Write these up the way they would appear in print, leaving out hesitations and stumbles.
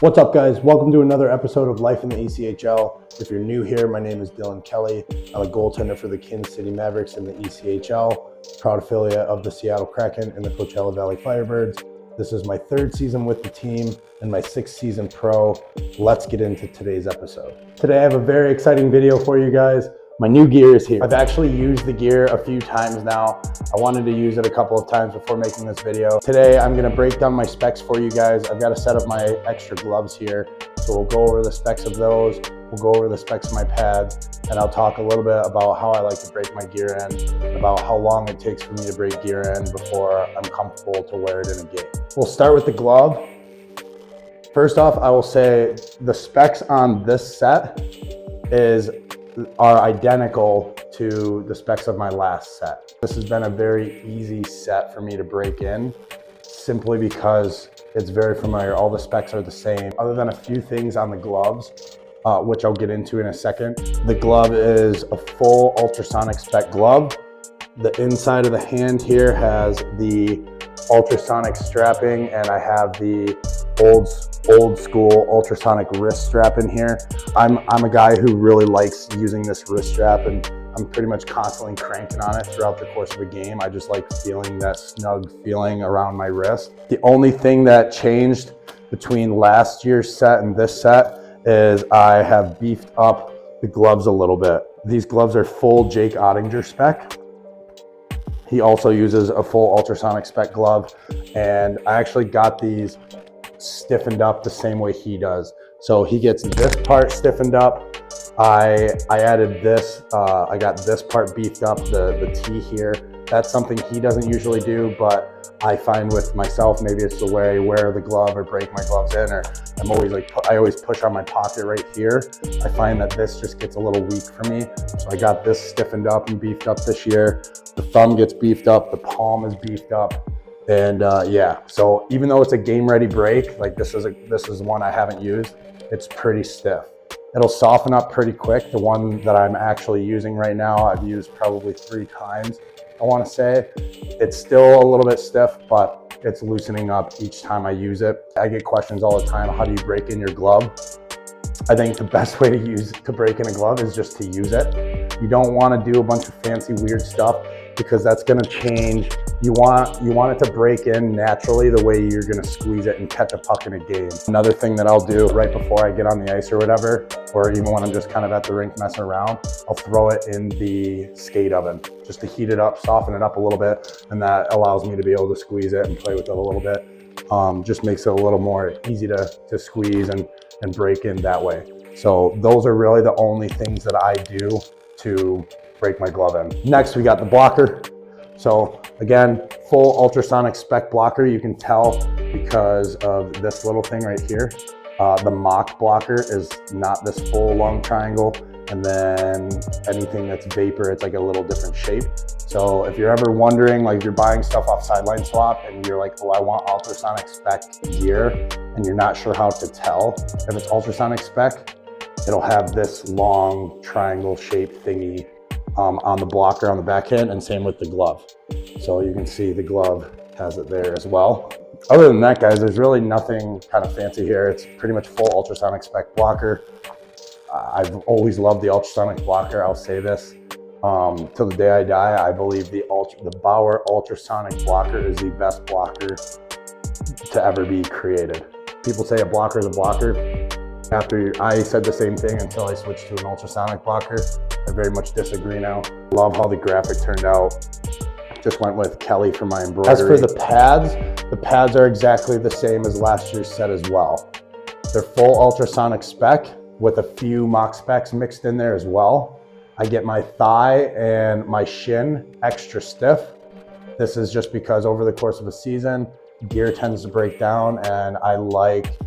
What's up, guys? Welcome to another episode of Life in the ECHL. If you're new here, my name is Dylan Kelly. I'm a goaltender for the Kansas City Mavericks in the ECHL, proud affiliate of the Seattle Kraken and the Coachella Valley Firebirds. This is my third season with the team and my sixth season pro. Let's get into today's episode. Today I have a very exciting video for you guys. My new gear is here. I've actually used the gear a few times now. I wanted to use it a couple of times before making this video. Today I'm gonna break down my specs for you guys. I've got a set of my extra gloves here. So we'll go over the specs of those. We'll go over the specs of my pads, and I'll talk a little bit about how I like to break my gear in, about how long it takes for me to break gear in before I'm comfortable to wear it in a game. We'll start with the glove. First off, I will say the specs on this set are identical to the specs of my last set. This has been a very easy set for me to break in, simply because it's very familiar. All the specs are the same, other than a few things on the gloves, which I'll get into in a second. The glove is a full ultrasonic spec glove. The inside of the hand here has the ultrasonic strapping, and I have the old school ultrasonic wrist strap in here. I'm a guy who really likes using this wrist strap, and I'm pretty much constantly cranking on it throughout the course of a game. I just like feeling that snug feeling around my wrist. The only thing that changed between last year's set and this set is I have beefed up the gloves a little bit. These gloves are full Jake Ottinger spec. He also uses a full ultrasonic spec glove, and I actually got these stiffened up the same way he does. So he gets this part stiffened up. I added this, I got this part beefed up, the T here. That's something he doesn't usually do, but I find with myself, maybe it's the way I wear the glove or break my gloves in, or I always push on my pocket right here. I find that this just gets a little weak for me. So I got this stiffened up and beefed up this year. The thumb gets beefed up, the palm is beefed up. And yeah, so even though it's a game ready break, like this is one I haven't used, it's pretty stiff. It'll soften up pretty quick. The one that I'm actually using right now, I've used probably 3 times, I want to say. It's still a little bit stiff, but it's loosening up each time I use it. I get questions all the time, how do you break in your glove? I think the best way to break in a glove is just to use it. You don't want to do a bunch of fancy weird stuff, because that's going to change. You want it to break in naturally the way you're going to squeeze it and catch a puck in a game. Another thing that I'll do right before I get on the ice or whatever, or even when I'm just kind of at the rink messing around, I'll throw it in the skate oven just to heat it up, soften it up a little bit, and that allows me to be able to squeeze it and play with it a little bit. Just makes it a little more easy to squeeze and break in that way. So those are really the only things that I do to break my glove in. Next, we got the blocker. So again, full ultrasonic spec blocker. You can tell because of this little thing right here. The mock blocker is not this full long triangle, and then anything that's vapor, it's like a little different shape. So if you're ever wondering, like if you're buying stuff off Sideline Swap and you're like, oh, I want ultrasonic spec gear, and you're not sure how to tell if it's ultrasonic spec, it'll have this long triangle shaped thingy on the blocker on the backhand, and same with the glove. So you can see the glove has it there as well. Other than that, guys, there's really nothing kind of fancy here. It's pretty much full ultrasonic spec blocker. I've always loved the ultrasonic blocker. I'll say this till the day I die. I believe the Bauer ultrasonic blocker is the best blocker to ever be created. People say a blocker is a blocker. I said the same thing until I switched to an ultrasonic blocker. I very much disagree now. Love how the graphic turned out. Just went with Kelly for my embroidery. As for the pads are exactly the same as last year's set as well. They're full ultrasonic spec with a few mock specs mixed in there as well. I get my thigh and my shin extra stiff. This is just because over the course of a season, gear tends to break down, and I like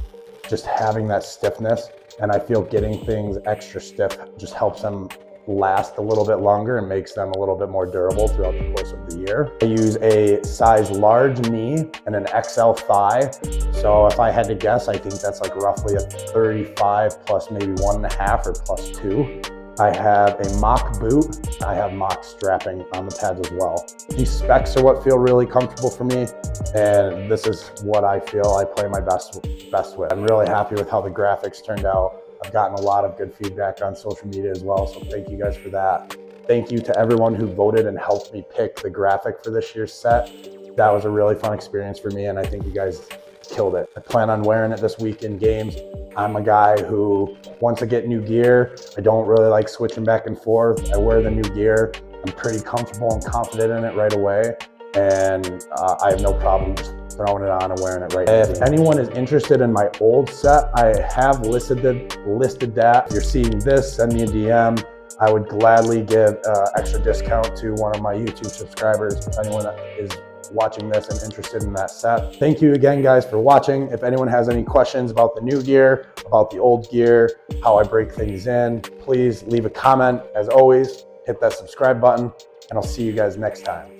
just having that stiffness, and I feel getting things extra stiff just helps them last a little bit longer and makes them a little bit more durable throughout the course of the year. I use a size large knee and an XL thigh. So if I had to guess, I think that's like roughly a 35 plus maybe 1.5 or plus 2. I have a mock boot. I have mock strapping on the pads as well. These specs are what feel really comfortable for me, and this is what I feel I play my best with. I'm really happy with how the graphics turned out. I've gotten a lot of good feedback on social media as well, so thank you guys for that. Thank you to everyone who voted and helped me pick the graphic for this year's set. That was a really fun experience for me, and I think you guys killed it. I plan on wearing it this week in games. I'm a guy who, once I get new gear, I don't really like switching back and forth. I wear the new gear. I'm pretty comfortable and confident in it right away. And I have no problem just throwing it on and wearing it right now. If anyone is interested in my old set, I have listed that. If you're seeing this, send me a DM. I would gladly give extra discount to one of my YouTube subscribers if anyone is watching this and interested in that set. Thank you again, guys, for watching. If anyone has any questions about the new gear, about the old gear, how I break things in, please leave a comment. As always, hit that subscribe button, and I'll see you guys next time.